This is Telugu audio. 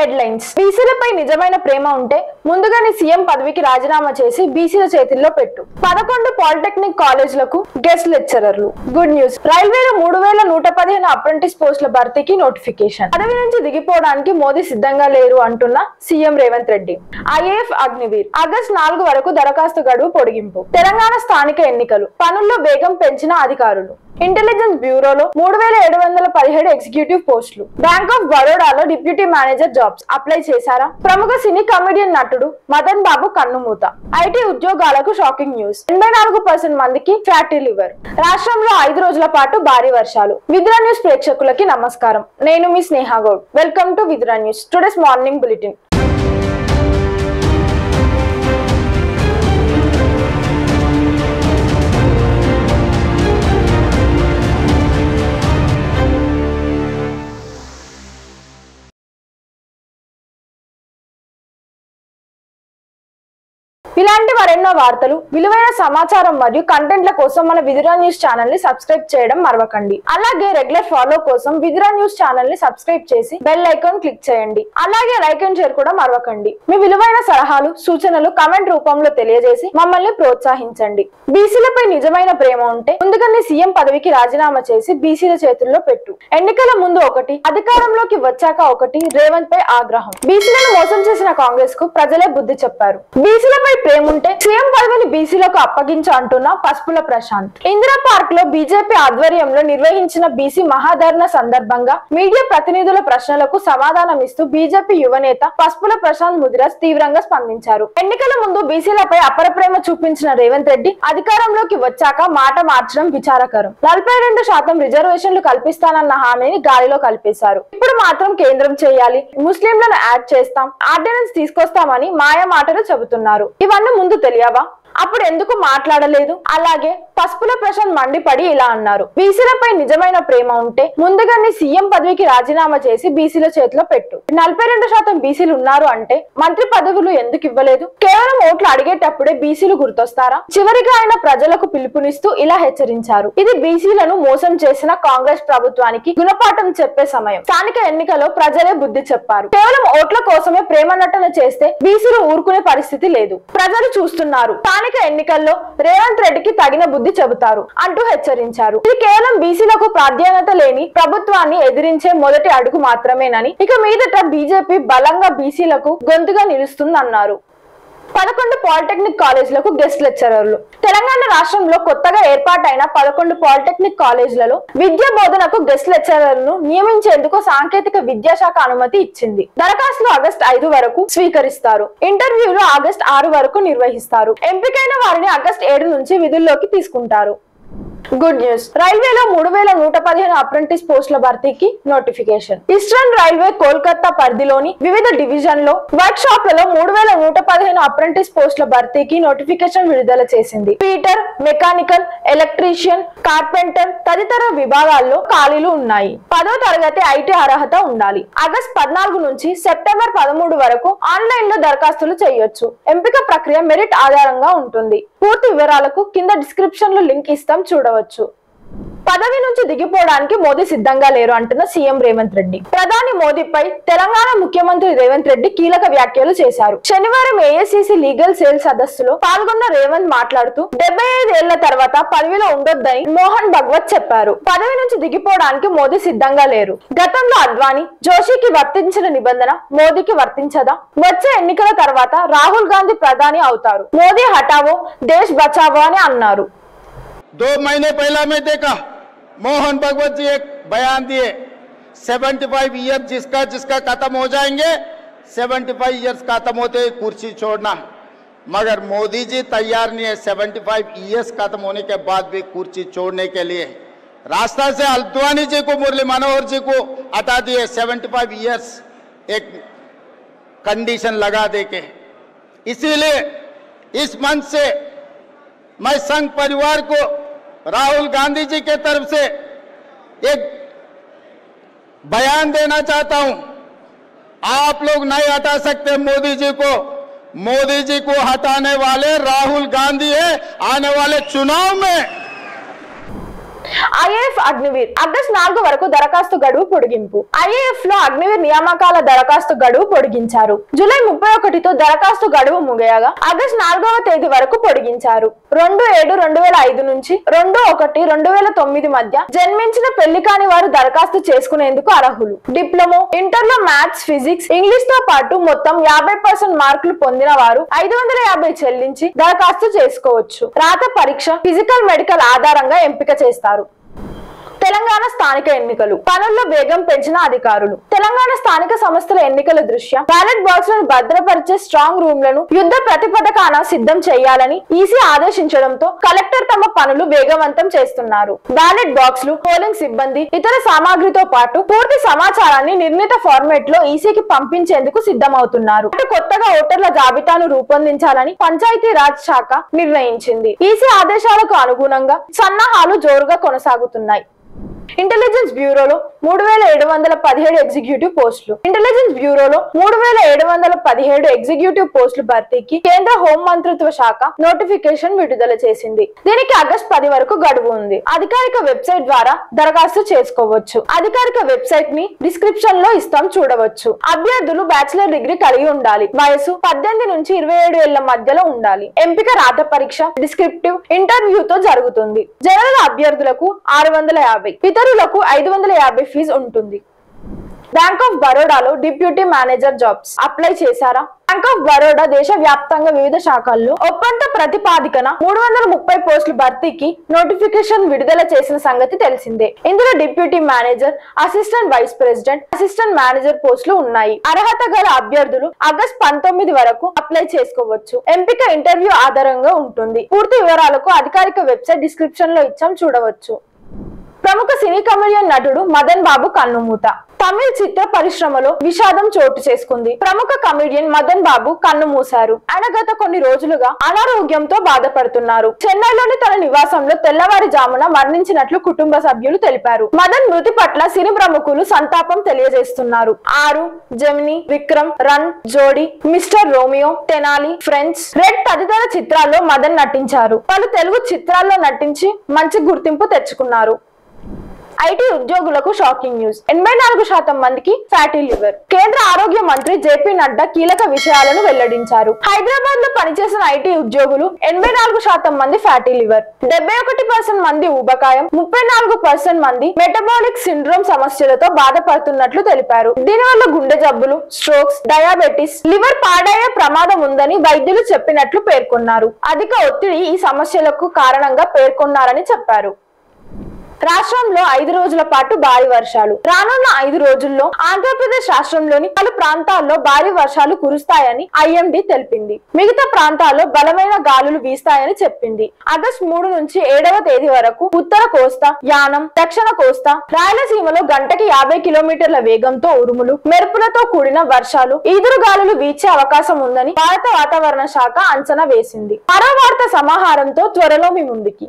హెడ్లైన్స్. బీసీలపై నిజమైన ప్రేమ ఉంటే ముందుగానే సీఎం పదవికి రాజీనామా చేసి బీసీల చేతుల్లో పెట్టు. 11 పాలిటెక్నిక్ కాలేజీలకు గెస్ట్ లెక్చరర్లు. Good news. రైల్వేలో 3115 అప్రెంటిస్ పోస్టుల భర్తీకి నోటిఫికేషన్. పదవి నుంచి దిగిపోవడానికి మోదీ సిద్ధంగా లేరు అంటున్న CM Revanth Reddy. IAF Agniveer August 4 వరకు దరఖాస్తు గడువు పొడిగింపు. తెలంగాణ స్థానిక ఎన్నికలు పనుల్లో వేగం పెంచిన అధికారులు. ఇంటెలిజెన్స్ బ్యూరోలో 3717 ఎగ్జిక్యూటివ్ పోస్టులు. బ్యాంక్ ఆఫ్ బరోడాలో డిప్యూటీ మేనేజర్ జాబ్స్ అప్లై చేశారా? ప్రముఖ సినీ కమెడియన్ నటుడు మదన్ బాబు కన్నుమూత. ఐటీ ఉద్యోగాలకు షాకింగ్ న్యూస్. 84% మందికి ఫ్యాటీ లివర్. రాష్ట్రంలో 5 రోజుల పాటు భారీ వర్షాలు. విద్రా న్యూస్ ప్రేక్షకులకి నమస్కారం. నేను మీ Sneha Goud. Welcome to Vidra news. Today's morning bulletin. ఇలాంటి మరెన్నో వార్తలు, విలువైన సమాచారం మరియు కంటెంట్ల కోసం మన విద్రా న్యూస్ ఛానల్ ని సబ్స్క్రైబ్ చేయడం మరవకండి. అలాగే రెగ్యులర్ ఫాలో కోసం విద్రా న్యూస్ ఛానల్ ని సబ్స్క్రైబ్ చేసి బెల్ ఐకాన్ క్లిక్ చేయండి. అలాగే లైక్ అండ్ షేర్ కూడా మరవకండి. మీ విలువైన సలహాలు, సూచనలు కామెంట్ రూపంలో తెలియజేసి మమ్మల్ని ప్రోత్సహించండి. బీసీలపై నిజమైన ప్రేమ ఉంటే ముందుగానే సీఎం పదవికి రాజీనామా చేసి బీసీల చేతుల్లో పెట్టు. ఎన్నికల ముందు ఒకటి, అధికారంలోకి వచ్చాక ఒకటి, రేవంత్ పై ఆగ్రహం. బీసీలను మోసం చేసిన కాంగ్రెస్ కు ప్రజలే బుద్ధి చెప్పారు. బీసీలపై ప్రేముంటే సీఎం పదవిని బీసీలకు అప్పగించ అంటున్న పసుపుల ప్రశాంత్. ఇందిరా పార్క్ లో బీజేపీ ఆధ్వర్యంలో నిర్వహించిన బీసీ మహాధర్నా సందర్భంగా మీడియా ప్రతినిధుల ప్రశ్నలకు సమాధానమిస్తూ బీజేపీ యువనేత పసుపుల ప్రశాంత్ ముదిరాజ్ తీవ్రంగా స్పందించారు. ఎన్నికల ముందు బీసీలపై అపర ప్రేమ చూపించిన రేవంత్ రెడ్డి అధికారంలోకి వచ్చాక మాట మార్చడం విచారకరం. 42% రిజర్వేషన్లు కల్పిస్తానన్న హామీని గాలిలో కలిపేశారు. ఇప్పుడు మాత్రం కేంద్రం చేయాలి, ముస్లింలను యాడ్ చేస్తాం, ఆర్డినెన్స్ తీసుకొస్తామని మాయా మాటలు చెబుతున్నారు. ఇవన్నీ ముందు తెలియవా? అప్పుడు ఎందుకు మాట్లాడలేదు? అలాగే పసుపుల ప్రశాంత్ మండిపడి ఇలా అన్నారు. బీసీలపై నిజమైన ప్రేమ ఉంటే ముందుగానే సీఎం పదవికి రాజీనామా చేసి బీసీల చేతిలో పెట్టు. 42% బీసీలు ఉన్నారు అంటే మంత్రి పదవులు ఎందుకు ఇవ్వలేదు? కేవలం ఓట్లు అడిగేటప్పుడే బీసీలు గుర్తొస్తారా? చివరిగా ఆయన ప్రజలకు పిలుపునిస్తూ ఇలా హెచ్చరించారు. ఇది బీసీలను మోసం చేసిన కాంగ్రెస్ ప్రభుత్వానికి గుణపాఠం చెప్పే సమయం. స్థానిక ఎన్నికలో ప్రజలే బుద్ధి చెప్పారు. కేవలం ఓట్ల కోసమే ప్రేమ నటన చేస్తే బీసీలు ఊరుకునే పరిస్థితి లేదు. ప్రజలు చూస్తున్నారు. స్థానిక ఎన్నికల్లో రేవంత్ రెడ్డికి తగిన బుద్ధి చెబుతారు అంటూ హెచ్చరించారు. ఇది కేవలం బీసీలకు ప్రాధాన్యత లేని ప్రభుత్వాన్ని ఎదిరించే మొదటి అడుగు మాత్రమేనని, ఇక మీదట బీజేపీ బలంగా బీసీలకు గొంతుగా నిలుస్తుందన్నారు. 11 పాలిటెక్నిక్ కాలేజీలకు గెస్ట్ లెక్చరర్లు. తెలంగాణ రాష్ట్రంలో కొత్తగా ఏర్పాటైన 11 పాలిటెక్నిక్ కాలేజీలలో విద్యా బోధనకు గెస్ట్ లెక్చరర్లను నియమించేందుకు సాంకేతిక విద్యాశాఖ అనుమతి ఇచ్చింది. దరఖాస్తులు ఆగస్టు 5 వరకు స్వీకరిస్తారు. ఇంటర్వ్యూలు ఆగస్టు 6 వరకు నిర్వహిస్తారు. ఎంపికైన వారిని ఆగస్టు 7 నుంచి విధుల్లోకి తీసుకుంటారు. Good news. రైల్వేలో 3115 అప్రెంటిస్ పోస్టుల భర్తీకి నోటిఫికేషన్. ఈస్టర్న్ రైల్వే కోల్కతా పరిధిలోని వివిధ డివిజన్లో వర్క్ షాప్లలో 3115 అప్రెంటిస్ పోస్టుల భర్తీకి నోటిఫికేషన్ విడుదల చేసింది. పీటర్, మెకానికల్, ఎలక్ట్రీషియన్, కార్పెంటర్ తదితర విభాగాల్లో ఖాళీలు ఉన్నాయి. 10వ తరగతి ఐటీ అర్హత ఉండాలి. ఆగస్టు 14 నుంచి సెప్టెంబర్ 13 వరకు ఆన్లైన్ లో దరఖాస్తులు చేయొచ్చు. ఎంపిక ప్రక్రియ మెరిట్ ఆధారంగా ఉంటుంది. పూర్తి వివరాలకు కింద డిస్క్రిప్షన్ లో లింక్ ఇస్తాం, చూడవచ్చు. పదవి నుంచి దిగిపోవడానికి మోదీ సిద్ధంగా లేరు అంటున్న సీఎం రేవంత్ రెడ్డి. ప్రధాని మోదీపై తెలంగాణ ముఖ్యమంత్రి రేవంత్ రెడ్డి కీలక వ్యాఖ్యలు చేశారు. శనివారం ఏఐసిసి లీగల్ సెల్ సదస్సులో పాల్గొన్న రేవంత్ మాట్లాడుతూ 75 ఏళ్ల తర్వాత పదవిలో ఉండొద్దని మోహన్ భగవత్ చెప్పారు. పదవి నుంచి దిగిపోవడానికి మోదీ సిద్ధంగా లేరు. గతంలో అద్వానీ, జోషికి వర్తించిన నిబంధన మోదీకి వర్తించదా? వచ్చే ఎన్నికల తర్వాత రాహుల్ గాంధీ ప్రధాని అవుతారు. మోదీ హటావో దేశ్ బచావో అని అన్నారు. 2 महीने पहला मैं देखा मोहन भगवत जी एक बयान दिए 75 ईयर जिसका खत्म हो जाएंगे, 75 ईयर्स खत्म होते ही कुर्सी छोड़ना। मगर मोदी जी तैयार नहीं है 75 ईयर्स खत्म होने के बाद भी कुर्सी छोड़ने के लिए। रास्ता से अद्वानी जी को, मुरली मनोहर जी को हटा दिए 75 ईयर्स एक कंडीशन लगा दे के। इसीलिए इस मंच से मैं संघ परिवार को राहुल गांधी जी के तरफ से एक बयान देना चाहता हूं। आप लोग नहीं हटा सकते मोदी जी को। मोदी जी को हटाने वाले राहुल गांधी है आने वाले चुनाव में। ఐఏఎఫ్ అగ్నివీర్ ఆగస్టు 4 వరకు దరఖాస్తు గడువు పొడిగింపు. ఐఏఎఫ్ లో అగ్నివీర్ నియామకాల దరఖాస్తు గడువు పొడిగించారు. జూలై 31తో దరఖాస్తు గడువు ముగియగా ఆగస్టు 4వ తేదీ వరకు పొడిగించారు. 2/7/2005 నుంచి 2/1/2009 మధ్య జన్మించిన పెళ్లి కాని వారు దరఖాస్తు చేసుకునేందుకు అర్హులు. డిప్లొమా, ఇంటర్లో మ్యాథ్స్, ఫిజిక్స్, ఇంగ్లీష్ తో పాటు మొత్తం 50% మార్కులు పొందిన వారు 550 చెల్లించి దరఖాస్తు చేసుకోవచ్చు. రాత పరీక్ష, ఫిజికల్, మెడికల్ ఆధారంగా ఎంపిక చేస్తారు. తెలంగాణ స్థానిక ఎన్నికలు పనుల్లో వేగం పెంచిన అధికారులు. తెలంగాణ స్థానిక సంస్థల ఎన్నికల దృష్ట్యా బ్యాలెట్ బాక్స్ లను భద్రపరిచే స్ట్రాంగ్ రూమ్ లను యుద్ధ ప్రతిపథకాన సిద్ధం చేయాలని ఈసీ ఆదేశించడంతో కలెక్టర్ తమ పనులు వేగవంతం చేస్తున్నారు. బ్యాలెట్ బాక్స్ లు, పోలింగ్ సిబ్బంది, ఇతర సామాగ్రితో పాటు పూర్తి సమాచారాన్ని నిర్ణీత ఫార్మేట్ లో ఈసీకి పంపించేందుకు సిద్ధమవుతున్నారు. కొత్తగా ఓటర్ల జాబితాను రూపొందించాలని పంచాయతీ రాజ్ శాఖ నిర్ణయించింది. ఈసీ ఆదేశాలకు అనుగుణంగా సన్నాహాలు జోరుగా కొనసాగుతున్నాయి. ఇంటెలిజెన్స్ బ్యూరోలో 3717 ఎగ్జిక్యూటివ్ పోస్టులు. ఇంటెలిజెన్స్ బ్యూరోలో 3717 ఎగ్జిక్యూటివ్ పోస్టుల భర్తీకి కేంద్ర హోం మంత్రిత్వ శాఖ నోటిఫికేషన్ విడుదల చేసింది. దీనికి ఆగస్టు 10 వరకు గడువు ఉంది. అధికారిక వెబ్సైట్ ద్వారా దరఖాస్తు చేసుకోవచ్చు. అధికారిక వెబ్సైట్ ని డిస్క్రిప్షన్ లో ఇస్తాం, చూడవచ్చు. అభ్యర్థులు బ్యాచిలర్ డిగ్రీ కలిగి ఉండాలి. వయసు 18 నుంచి 27 ఏళ్ల మధ్యలో ఉండాలి. ఎంపిక రాత పరీక్ష, డిస్క్రిప్టివ్ ఇంటర్వ్యూతో జరుగుతుంది. జనరల్ అభ్యర్థులకు 650, ఇతరులకు 550 ఫీజు ఉంటుంది. బ్యాంక్ ఆఫ్ బరోడాలో డిప్యూటీ మేనేజర్ జాబ్స్ అప్లై చేశారా? బ్యాంక్ ఆఫ్ బరోడా దేశవ్యాప్తంగా వివిధ శాఖల్లో ఒప్పంద ప్రతిపాదికన 330 పోస్టుల భర్తీకి నోటిఫికేషన్ విడుదల చేసిన సంగతి తెలిసిందే. ఇందులో deputy manager, assistant vice president, assistant manager పోస్టులు ఉన్నాయి. అర్హత గల అభ్యర్థులు ఆగస్టు 19 వరకు అప్లై చేసుకోవచ్చు. ఎంపిక ఇంటర్వ్యూ ఆధారంగా ఉంటుంది. పూర్తి వివరాలకు అధికారిక వెబ్సైట్ డిస్క్రిప్షన్ లో ఇచ్చాం, చూడవచ్చు. ప్రముఖ సినీ కమెడియన్ నటుడు మదన్ బాబు కన్నుమూత. తమిళ చిత్ర పరిశ్రమలో విషాదం చోటు చేసుకుంది. ప్రముఖ కమెడియన్ మదన్ బాబు కన్ను మూశారు. ఆయన గత కొన్ని రోజులుగా అనారోగ్యంతో బాధపడుతున్నారు. చెన్నైలోని తన నివాసంలో తెల్లవారుజామున మరణించినట్లు కుటుంబ సభ్యులు తెలిపారు. మదన్ మృతి పట్ల సినీ ప్రముఖులు సంతాపం తెలియజేస్తున్నారు. 6, జెమిని, విక్రమ్, రన్, జోడీ, mister Romeo, Tenali, friends, red తదితర చిత్రాల్లో మదన్ నటించారు. పలు తెలుగు చిత్రాల్లో నటించి మంచి గుర్తింపు తెచ్చుకున్నారు. ఐటీ ఉద్యోగులకు షాకింగ్ న్యూస్. 84% మందికి ఫ్యాటీ లివర్. కేంద్ర ఆరోగ్య మంత్రి జేపీ నడ్డా కీలక విషయాలను వెల్లడించారు. హైదరాబాద్ లో పనిచేసిన ఐటీ ఉద్యోగులు 84% మంది ఫ్యాటీ లివర్, 71% మంది ఊబకాయం, 34% మంది మెటబాలిక్ సిండ్రోమ్ సమస్యలతో బాధపడుతున్నట్లు తెలిపారు. దీనివల్ల గుండె జబ్బులు, స్ట్రోక్స్, డయాబెటిస్, లివర్ పాడయ్యే ప్రమాదం ఉందని వైద్యులు చెప్పినట్లు పేర్కొన్నారు. అధిక ఒత్తిడి ఈ సమస్యలకు కారణంగా పేర్కొన్నారని చెప్పారు. రాష్ట్రంలో 5 రోజుల పాటు భారీ వర్షాలు. రానున్న 5 రోజుల్లో ఆంధ్రప్రదేశ్ రాష్ట్రంలోని పలు ప్రాంతాల్లో భారీ వర్షాలు కురుస్తాయని ఐఎండీ తెలిపింది. మిగతా ప్రాంతాల్లో బలమైన గాలులు వీస్తాయని చెప్పింది. ఆగస్టు 3 నుంచి 7వ తేదీ వరకు ఉత్తర కోస్తా, యానం, దక్షిణ కోస్తా, రాయలసీమలో గంటకి 50 కిలోమీటర్ల వేగంతో ఉరుములు, మెరుపులతో కూడిన వర్షాలు, ఈదురు గాలులు వీచే అవకాశం ఉందని భారత వాతావరణ శాఖ అంచనా వేసింది. మరో వార్త సమాహారంతో త్వరలో మీ ముందుకి.